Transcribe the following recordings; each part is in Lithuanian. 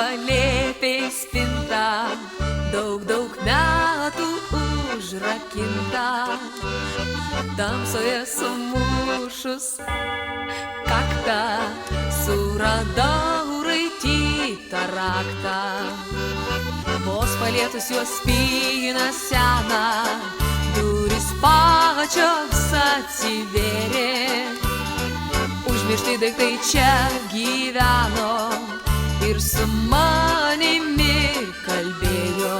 palėpėj spinta, daug metų užrakinta. Tamsoje sumušus kaktą, suradau raitytą raktą. Vos palietus juos spyną seną, durys pačios atsivėrė. Užmiršti daiktai čia gyveno ir su manimi kalbėjo.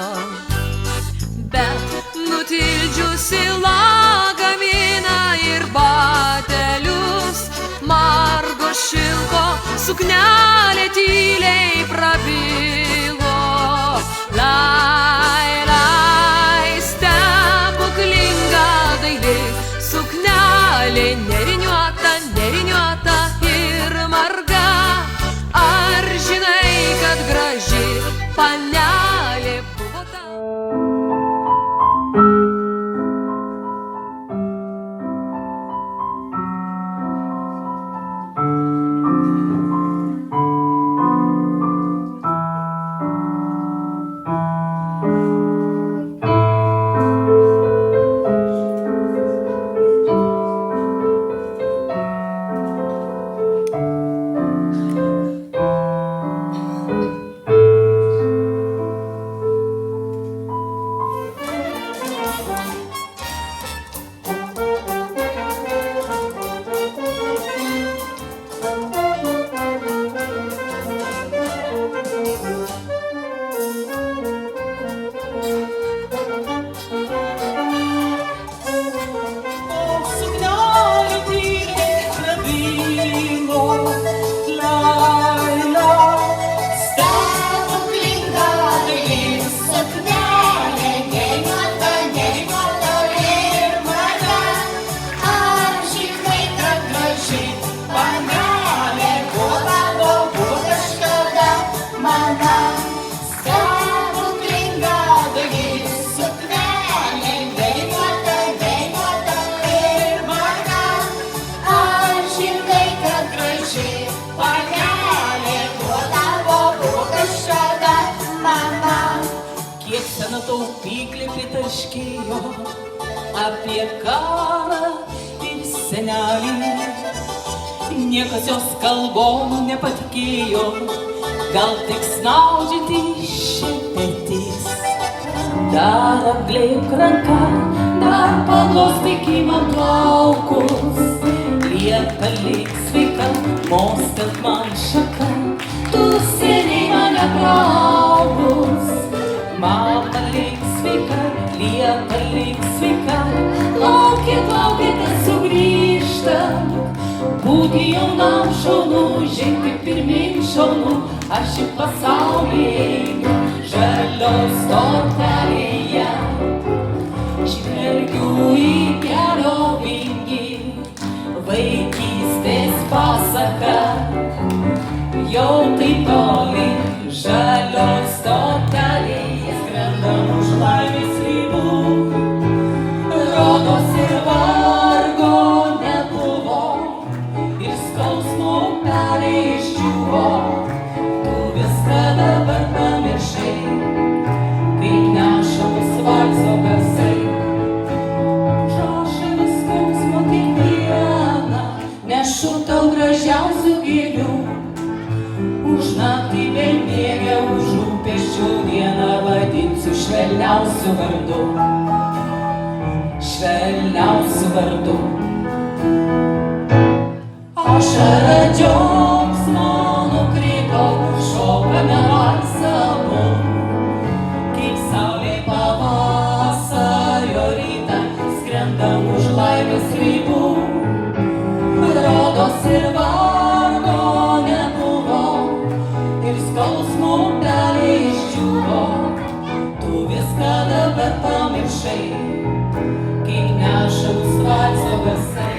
Bet nutildžiusi lagaminą ir batelius, margo šilko suknelė tyliai prabilo. Lai, lai, stebuklinga daili suknelė, nėriniuota ir marga. Ar žinai, kad graži panelė buvo ta? Taupyklė pritaškėjo apie karą ir senelį. Niekas jos kalbom nepatikėjo, gal tik snaudžianti šepetys. Dar apglėbk ranką, dar paglostyk man plaukus. Lieka lik sveika, mostelk man šaka, tu seniai mane praugus. Mama lik sveika, lieka lik sveika, laukite sugrįžtant. Būti jaunam šaunu, žengti pirmin šaunu, aš į pasaulį einu žalios stotelėje. Žvelgiu į kelio vingį, vaikystės pasaka, jau taip toli žalios stotelėje. Skrendam už laimės ribų, rodos ir vargo nebuvo, ir skausmo upeliai išdžiūvo. Tu viską dabar pamiršai, kaip neša mus valso garsai. Užrašai skausmo kiekvieną, nešu tau gražiausių gėlių. Už naktį bemiegę, už rūpesčių dieną vadinsiu švelniausiu vardu. Švelniausiu vardu. Ašara džiaugsmo nukrito, šokame valsą abu. Kaip saulė pavasario rytą, skrendam už laimės ribų. Rodos ir vargo nebuvo, ir skausmo upeliai išdžiūvo. Tu viską dabar pamiršai, kaip neša mus valso garsai.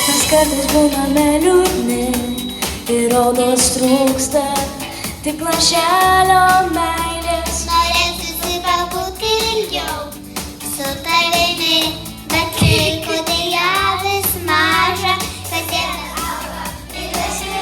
Mes kartais būname liūdni ir rodos trūksta tik lašelio meilės. Norėtųsi pabūti ilgiau su tavimi, bet liko deja vis maža, kasdien auga ir graži,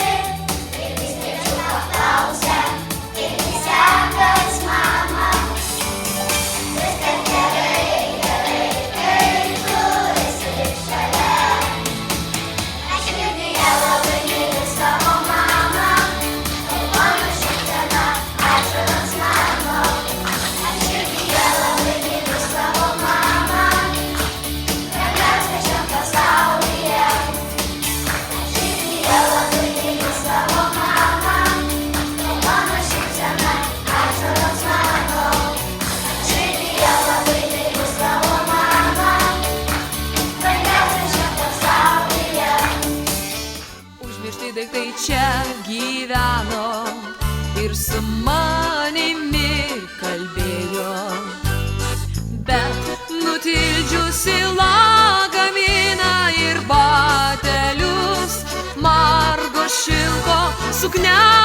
suknelė